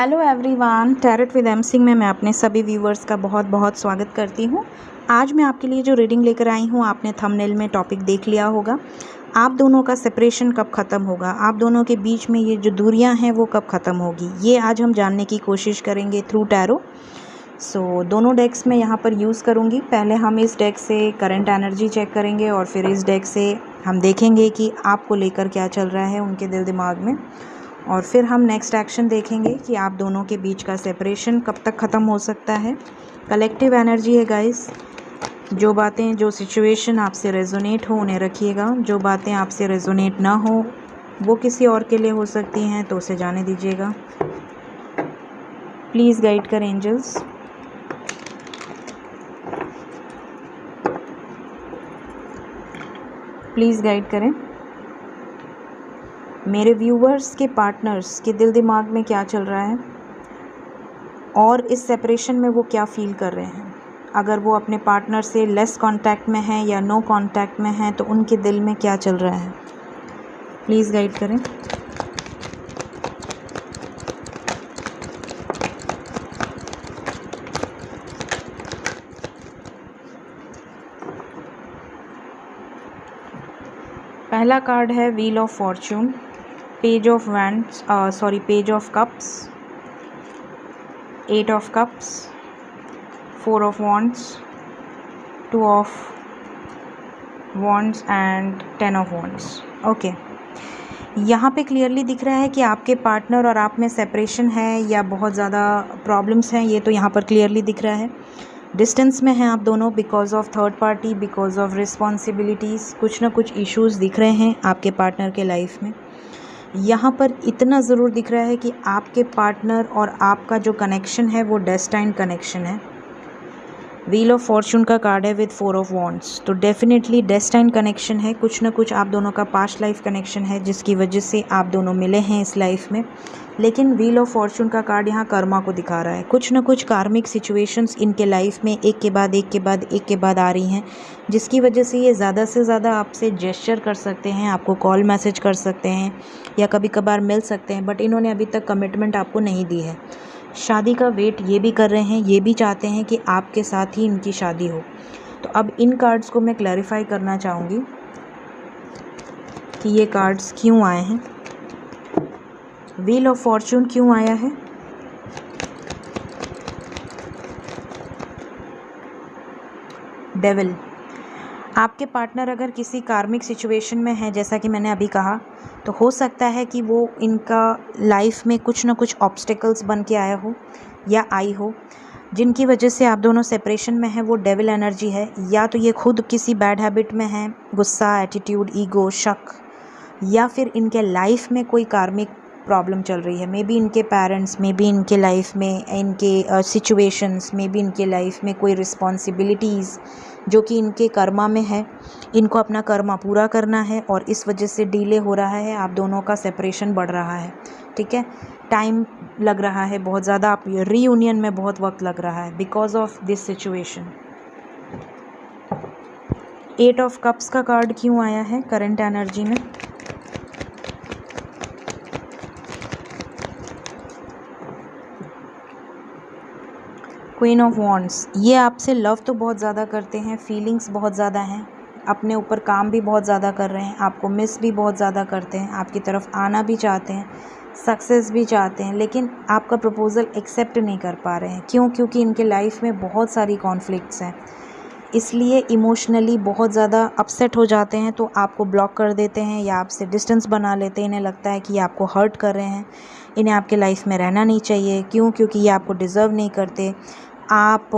Hello everyone, tarot with M Singh में मैं अपने सभी व्यूवर्स का बहुत बहुत स्वागत करती हूँ। आज मैं आपके लिए जो रीडिंग लेकर आई हूँ, आपने थंबनेल में टॉपिक देख लिया होगा। आप दोनों का सेपरेशन कब ख़त्म होगा, आप दोनों के बीच में ये जो दूरियां हैं वो कब ख़त्म होगी, ये आज हम जानने की कोशिश करेंगे थ्रू टैरो। दोनों डेक्स में यहाँ पर यूज़ करूँगी। पहले हम इस डेक से करंट एनर्जी चेक करेंगे और फिर इस डेक से हम देखेंगे कि आपको लेकर क्या चल रहा है उनके दिल दिमाग में, और फिर हम नेक्स्ट एक्शन देखेंगे कि आप दोनों के बीच का सेपरेशन कब तक ख़त्म हो सकता है। कलेक्टिव एनर्जी है गाइस। जो बातें, जो सिचुएशन आपसे रेजोनेट हो उन्हें रखिएगा। जो बातें आपसे रेजोनेट ना हो वो किसी और के लिए हो सकती हैं, तो उसे जाने दीजिएगा। प्लीज़ गाइड करें एंजल्स। प्लीज़ गाइड करें। मेरे व्यूवर्स के पार्टनर्स के दिल दिमाग में क्या चल रहा है और इस सेपरेशन में वो क्या फील कर रहे हैं। अगर वो अपने पार्टनर से लेस कांटेक्ट में हैं या नो कांटेक्ट में हैं, तो उनके दिल में क्या चल रहा है। प्लीज़ गाइड करें। पहला कार्ड है wheel of Fortune, page of wands, page of cups, 8 of cups, 4 of wands, 2 of wands and 10 of wands. Okay, यहाँ पे क्लियरली दिख रहा है कि आपके पार्टनर और आप में सेपरेशन है या बहुत ज़्यादा प्रॉब्लम्स हैं। ये तो यहाँ पर क्लियरली दिख रहा है। डिस्टेंस में हैं आप दोनों because of third party, because of responsibilities. कुछ ना कुछ इश्यूज़ दिख रहे हैं आपके पार्टनर के लाइफ में। यहाँ पर इतना ज़रूर दिख रहा है कि आपके पार्टनर और आपका जो कनेक्शन है वो डेस्टाइन्ड कनेक्शन है। व्हील ऑफ फॉर्च्यून का कार्ड है विद 4 ऑफ वॉन्ड्स, तो डेफिनेटली डेस्टाइन्ड कनेक्शन है। कुछ ना कुछ आप दोनों का पास्ट लाइफ कनेक्शन है जिसकी वजह से आप दोनों मिले हैं इस लाइफ में। लेकिन व्हील ऑफ फॉर्च्यून का कार्ड यहाँ कर्मा को दिखा रहा है। कुछ ना कुछ कार्मिक सिचुएशंस इनके लाइफ में एक के बाद एक के बाद एक के बाद आ रही हैं, जिसकी वजह से ये ज़्यादा से ज़्यादा आपसे जेस्चर कर सकते हैं, आपको कॉल मैसेज कर सकते हैं या कभी कभार मिल सकते हैं, बट इन्होंने अभी तक कमिटमेंट आपको नहीं दी है। शादी का वेट ये भी कर रहे हैं, ये भी चाहते हैं कि आपके साथ ही इनकी शादी हो। तो अब इन कार्ड्स को मैं क्लैरिफाई करना चाहूँगी कि ये कार्ड्स क्यों आए हैं। व्हील ऑफ फॉर्च्यून क्यों आया है, डेविल। आपके पार्टनर अगर किसी कार्मिक सिचुएशन में है, जैसा कि मैंने अभी कहा, तो हो सकता है कि वो इनका लाइफ में कुछ ना कुछ ऑब्स्टिकल्स बन के आया हो या आई हो, जिनकी वजह से आप दोनों सेपरेशन में हैं। वो डेविल एनर्जी है। या तो ये खुद किसी बैड हैबिट में हैं, गुस्सा, एटीट्यूड, ईगो, शक, या फिर इनके लाइफ में कोई कार्मिक प्रॉब्लम चल रही है। मे बी इनके पेरेंट्स, मे बी इनके लाइफ में इनके सिचुएशंस, मे बी इनके लाइफ में कोई रिस्पॉन्सिबिलिटीज़ जो कि इनके कर्मा में है। इनको अपना कर्मा पूरा करना है और इस वजह से डिले हो रहा है। आप दोनों का सेपरेशन बढ़ रहा है, ठीक है। टाइम लग रहा है बहुत ज़्यादा, आप रीयूनियन में बहुत वक्त लग रहा है because of this situation. 8 of cups का कार्ड क्यों आया है करंट एनर्जी में। क्वीन ऑफ वॉन्ड्स, ये आपसे लव तो बहुत ज़्यादा करते हैं, फीलिंग्स बहुत ज़्यादा हैं, अपने ऊपर काम भी बहुत ज़्यादा कर रहे हैं, आपको मिस भी बहुत ज़्यादा करते हैं, आपकी तरफ आना भी चाहते हैं, सक्सेस भी चाहते हैं, लेकिन आपका प्रपोज़ल एक्सेप्ट नहीं कर पा रहे हैं। क्यों? क्योंकि इनके लाइफ में बहुत सारी कॉन्फ्लिक्ट्स हैं, इसलिए इमोशनली बहुत ज़्यादा अपसेट हो जाते हैं, तो आपको ब्लॉक कर देते हैं या आपसे डिस्टेंस बना लेते हैं। इन्हें लगता है कि ये आपको हर्ट कर रहे हैं, इन्हें आपके लाइफ में रहना नहीं चाहिए। क्यों? क्योंकि ये आपको डिज़र्व नहीं करते। आप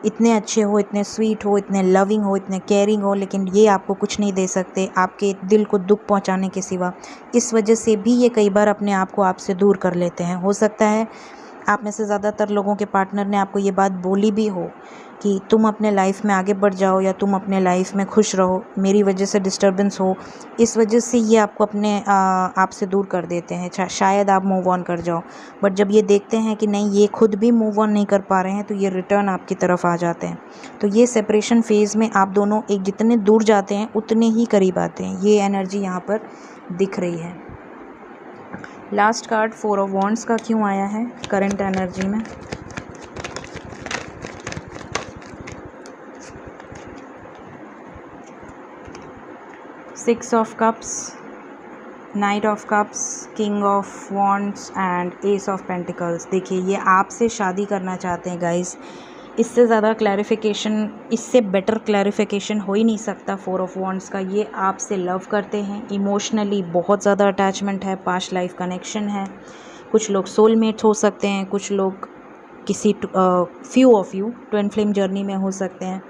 इतने अच्छे हो, इतने स्वीट हो, इतने लविंग हो, इतने केयरिंग हो, लेकिन ये आपको कुछ नहीं दे सकते आपके दिल को दुख पहुंचाने के सिवा। इस वजह से भी ये कई बार अपने आप को आपसे दूर कर लेते हैं। हो सकता है आप में से ज़्यादातर लोगों के पार्टनर ने आपको ये बात बोली भी हो कि तुम अपने लाइफ में आगे बढ़ जाओ या तुम अपने लाइफ में खुश रहो, मेरी वजह से डिस्टर्बेंस हो, इस वजह से ये आपको अपने आपसे दूर कर देते हैं। शायद आप मूव ऑन कर जाओ, बट जब ये देखते हैं कि नहीं, ये खुद भी मूव ऑन नहीं कर पा रहे हैं, तो ये रिटर्न आपकी तरफ आ जाते हैं। तो ये सेपरेशन फेज़ में आप दोनों एक जितने दूर जाते हैं उतने ही करीब आते हैं। ये एनर्जी यहाँ पर दिख रही है। लास्ट कार्ड 4 ऑफ वॉन्ड्स का क्यों आया है करंट एनर्जी में। Six of cups, night of cups, king of wands and S of pentacles. देखिए ये आपसे शादी करना चाहते हैं गाइस। इससे ज़्यादा क्लैरिफिकेशन, इससे बेटर क्लैरिफिकेशन हो ही नहीं सकता 4 ऑफ वॉन्ड्स का। ये आपसे लव करते हैं, इमोशनली बहुत ज़्यादा अटैचमेंट है, पास्ट लाइफ कनेक्शन है। कुछ लोग सोलमेट हो सकते हैं, कुछ लोग किसी few of you twin flame journey में हो सकते हैं।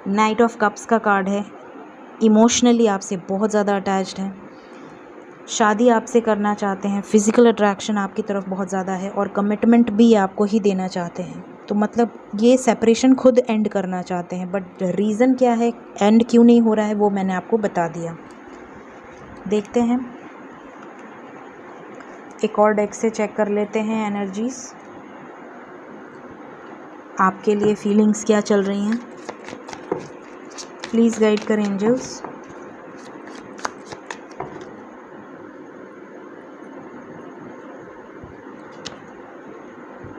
नाइट ऑफ कप्स का कार्ड है, इमोशनली आपसे बहुत ज़्यादा अटैच्ड है, शादी आपसे करना चाहते हैं, फिज़िकल अट्रैक्शन आपकी तरफ बहुत ज़्यादा है और कमिटमेंट भी आपको ही देना चाहते हैं। तो मतलब ये सेपरेशन खुद एंड करना चाहते हैं, बट रीज़न क्या है, एंड क्यों नहीं हो रहा है, वो मैंने आपको बता दिया। देखते हैं, एक और डेक से चेक कर लेते हैं एनर्जीज़, आपके लिए फीलिंग्स क्या चल रही हैं। प्लीज़ गाइड करें एंजल्स।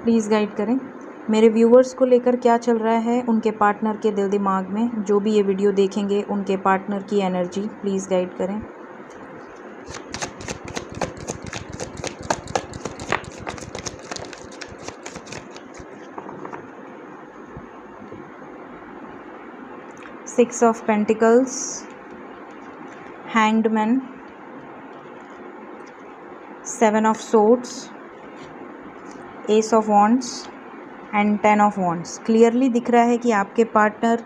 प्लीज़ गाइड करें मेरे व्यूवर्स को लेकर क्या चल रहा है उनके पार्टनर के दिल दिमाग में। जो भी ये वीडियो देखेंगे उनके पार्टनर की एनर्जी प्लीज़ गाइड करें। Six of pentacles, hanged man, seven of swords, S of wands and 10 of wands. Clearly दिख रहा है कि आपके पार्टनर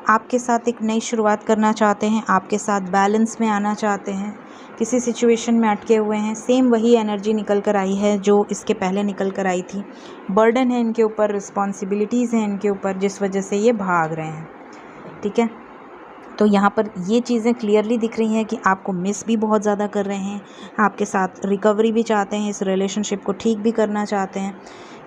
आपके साथ एक नई शुरुआत करना चाहते हैं, आपके साथ बैलेंस में आना चाहते हैं, किसी सिचुएशन में अटके हुए हैं। सेम वही एनर्जी निकल कर आई है जो इसके पहले निकल कर आई थी। बर्डन है इनके ऊपर, रिस्पॉन्सिबिलिटीज़ हैं इनके ऊपर, जिस वजह से ये भाग रहे हैं। ठीक है, तो यहाँ पर ये चीज़ें क्लियरली दिख रही हैं कि आपको मिस भी बहुत ज़्यादा कर रहे हैं, आपके साथ रिकवरी भी चाहते हैं, इस रिलेशनशिप को ठीक भी करना चाहते हैं,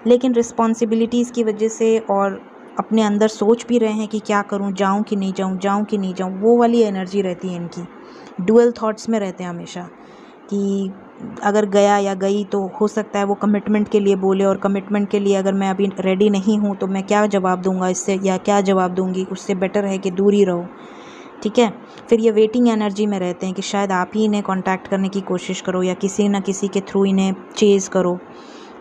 लेकिन रिस्पॉन्सिबिलिटीज़ की वजह से और अपने अंदर सोच भी रहे हैं कि क्या करूँ, जाऊँ कि नहीं जाऊँ, जाऊँ कि नहीं जाऊँ। वो वाली एनर्जी रहती है इनकी, डुअल थॉट्स में रहते हैं हमेशा कि अगर गया या गई तो हो सकता है वो कमिटमेंट के लिए बोले, और कमिटमेंट के लिए अगर मैं अभी रेडी नहीं हूँ तो मैं क्या जवाब दूँगा इससे, या क्या जवाब दूँगी, उससे बेटर है कि दूर ही रहो। ठीक है, फिर ये वेटिंग एनर्जी में रहते हैं कि शायद आप ही इन्हें कांटेक्ट करने की कोशिश करो या किसी न किसी के थ्रू इन्हें चेज़ करो।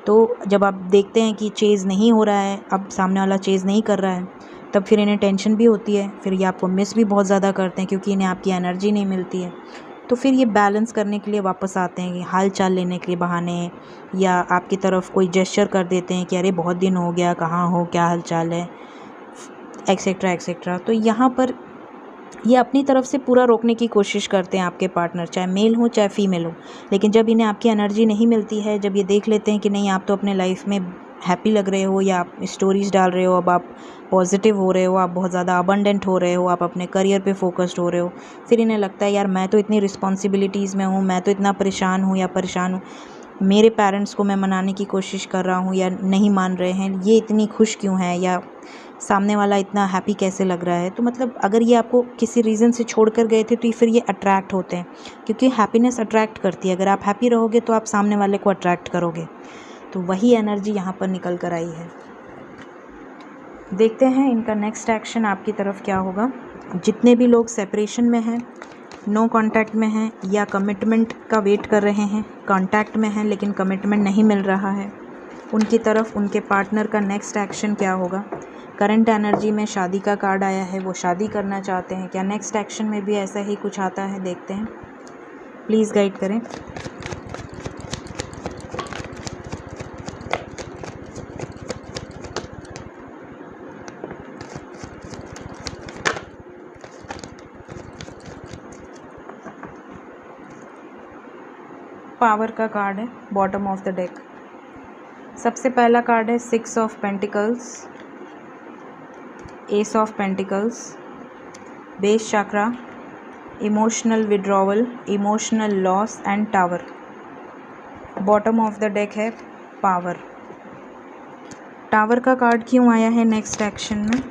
तो जब आप देखते हैं कि चेज़ नहीं हो रहा है, अब सामने वाला चेज़ नहीं कर रहा है, तब फिर इन्हें टेंशन भी होती है, फिर ये आपको मिस भी बहुत ज़्यादा करते हैं क्योंकि इन्हें आपकी एनर्जी नहीं मिलती है। तो फिर ये बैलेंस करने के लिए वापस आते हैं कि हाल चाल लेने के बहाने, या आपकी तरफ कोई जेस्चर कर देते हैं कि अरे बहुत दिन हो गया, कहाँ हो, क्या हाल चाल है, एक्सेट्रा एक्सेट्रा। तो यहाँ पर ये अपनी तरफ से पूरा रोकने की कोशिश करते हैं आपके पार्टनर, चाहे मेल हो चाहे फीमेल हो। लेकिन जब इन्हें आपकी एनर्जी नहीं मिलती है, जब ये देख लेते हैं कि नहीं आप तो अपने लाइफ में हैप्पी लग रहे हो, या आप स्टोरीज़ डाल रहे हो, अब आप पॉजिटिव हो रहे हो, आप बहुत ज़्यादा अबंडेंट हो रहे हो, आप अपने करियर पे फोकस्ड हो रहे हो, फिर इन्हें लगता है यार मैं तो इतनी रिस्पॉन्सिबिलिटीज़ में हूँ, मैं तो इतना परेशान हूँ या परेशान हूँ, मेरे पेरेंट्स को मैं मनाने की कोशिश कर रहा हूँ या नहीं मान रहे हैं, ये इतनी खुश क्यों है, या सामने वाला इतना हैप्पी कैसे लग रहा है। तो मतलब अगर ये आपको किसी रीज़न से छोड़ कर गए थे तो फिर ये अट्रैक्ट होते हैं, क्योंकि हैप्पीनेस अट्रैक्ट करती है। अगर आप हैप्पी रहोगे तो आप सामने वाले को अट्रैक्ट करोगे। तो वही एनर्जी यहाँ पर निकल कर आई है। देखते हैं इनका नेक्स्ट एक्शन आपकी तरफ क्या होगा। जितने भी लोग सेपरेशन में हैं, नो कांटेक्ट में हैं, या कमिटमेंट का वेट कर रहे हैं, कांटेक्ट में हैं लेकिन कमिटमेंट नहीं मिल रहा है, उनकी तरफ उनके पार्टनर का नेक्स्ट एक्शन क्या होगा। करंट एनर्जी में शादी का कार्ड आया है, वो शादी करना चाहते हैं, क्या नेक्स्ट एक्शन में भी ऐसा ही कुछ आता है, देखते हैं। प्लीज़ गाइड करें। पावर का कार्ड है बॉटम ऑफ द डेक। सबसे पहला कार्ड है 6 of pentacles, S of pentacles, base chakra, emotional withdrawal, emotional loss and tower. Bottom of the deck है पावर। टावर का कार्ड क्यों आया है नेक्स्ट एक्शन में।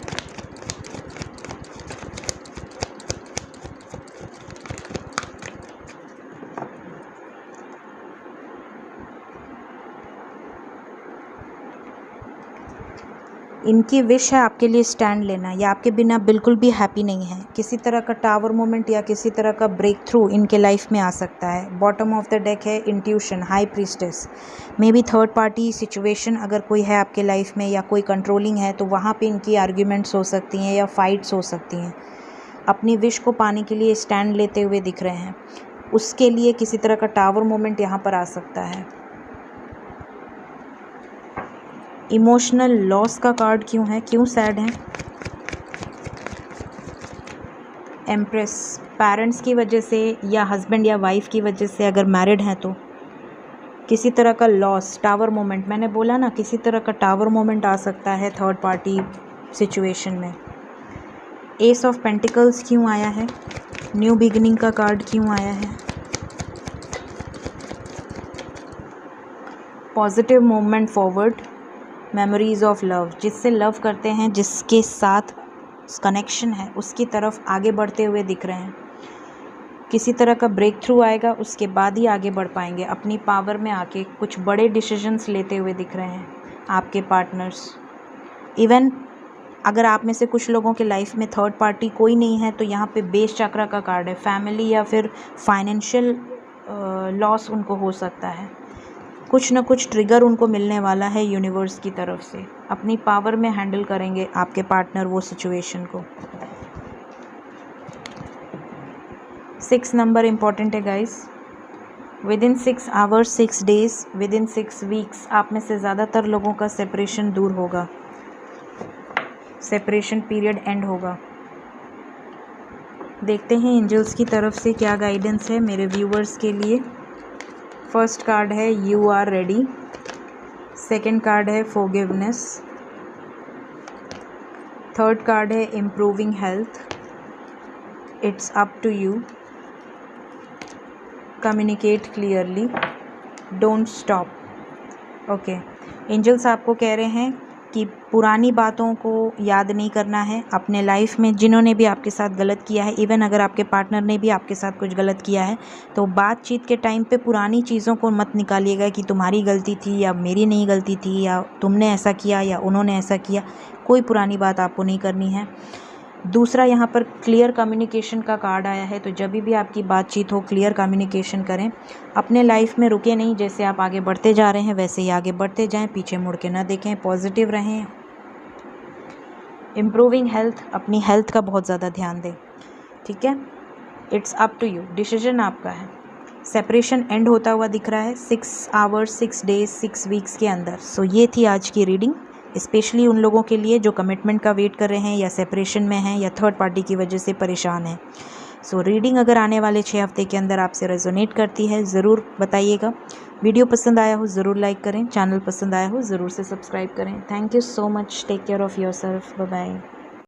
इनकी विश है आपके लिए स्टैंड लेना, या आपके बिना बिल्कुल भी हैप्पी नहीं है। किसी तरह का टावर मोमेंट या किसी तरह का ब्रेक थ्रू इनके लाइफ में आ सकता है। बॉटम ऑफ द डेक है intuition, high priestess. May be third party situation अगर कोई है आपके लाइफ में या कोई कंट्रोलिंग है तो वहाँ पे इनकी आर्ग्यूमेंट्स हो सकती हैं या फाइट्स हो सकती हैं। अपनी विश को पाने के लिए स्टैंड लेते हुए दिख रहे हैं। उसके लिए किसी तरह का टावर मोमेंट यहाँ पर आ सकता है। इमोशनल लॉस का कार्ड क्यों है, क्यों सैड है? एम्प्रेस, पेरेंट्स की वजह से या हस्बैंड या वाइफ की वजह से अगर मैरिड हैं तो किसी तरह का लॉस, टावर मोमेंट, मैंने बोला ना किसी तरह का टावर मोमेंट आ सकता है थर्ड पार्टी सिचुएशन में। एस ऑफ पेंटिकल्स क्यों आया है? न्यू बिगिनिंग का कार्ड क्यों आया है? Positive movement forward, memories of love, जिससे लव करते हैं, जिसके साथ कनेक्शन है, उसकी तरफ आगे बढ़ते हुए दिख रहे हैं। किसी तरह का ब्रेक थ्रू आएगा, उसके बाद ही आगे बढ़ पाएंगे। अपनी पावर में आके कुछ बड़े डिसीजंस लेते हुए दिख रहे हैं आपके पार्टनर्स। इवन अगर आप में से कुछ लोगों के लाइफ में थर्ड पार्टी कोई नहीं है तो यहाँ पे बेस चक्र का कार्ड है। फैमिली या फिर फाइनेंशियल लॉस उनको हो सकता है। कुछ ना कुछ ट्रिगर उनको मिलने वाला है यूनिवर्स की तरफ से। अपनी पावर में हैंडल करेंगे आपके पार्टनर वो सिचुएशन को। 6 नंबर इम्पॉर्टेंट है guys. Within 6 hours 6 days, within 6 weeks आप में से ज़्यादातर लोगों का सेपरेशन दूर होगा, सेपरेशन पीरियड एंड होगा। देखते हैं एंजल्स की तरफ से क्या गाइडेंस है मेरे व्यूअर्स के लिए। फर्स्ट कार्ड है you are ready, second card है फॉरगिवनेस, थर्ड कार्ड है improving health, it's up to you, communicate clearly, don't stop. Okay, angels आपको कह रहे हैं कि पुरानी बातों को याद नहीं करना है। अपने लाइफ में जिन्होंने भी आपके साथ गलत किया है, इवन अगर आपके पार्टनर ने भी आपके साथ कुछ गलत किया है, तो बातचीत के टाइम पे पुरानी चीज़ों को मत निकालिएगा कि तुम्हारी गलती थी या मेरी नहीं गलती थी या तुमने ऐसा किया या उन्होंने ऐसा किया। कोई पुरानी बात आपको नहीं करनी है। दूसरा, यहाँ पर क्लियर कम्युनिकेशन का कार्ड आया है, तो जब भी आपकी बातचीत हो क्लियर कम्युनिकेशन करें। अपने लाइफ में रुके नहीं, जैसे आप आगे बढ़ते जा रहे हैं वैसे ही आगे बढ़ते जाएं, पीछे मुड़ के ना देखें, पॉजिटिव रहें। इम्प्रूविंग हेल्थ, अपनी हेल्थ का बहुत ज़्यादा ध्यान दें, ठीक है। It's up to you, decision आपका है। सेपरेशन एंड होता हुआ दिख रहा है 6 आवर्स 6 डेज 6 वीक्स के अंदर। सो ये थी आज की रीडिंग, स्पेशली उन लोगों के लिए जो कमिटमेंट का वेट कर रहे हैं या सेपरेशन में हैं या थर्ड पार्टी की वजह से परेशान हैं। सो रीडिंग अगर आने वाले 6 हफ्ते के अंदर आपसे रेजोनेट करती है ज़रूर बताइएगा। वीडियो पसंद आया हो ज़रूर लाइक करें, चैनल पसंद आया हो ज़रूर से सब्सक्राइब करें। Thank you so much, take care of yourself, bye bye.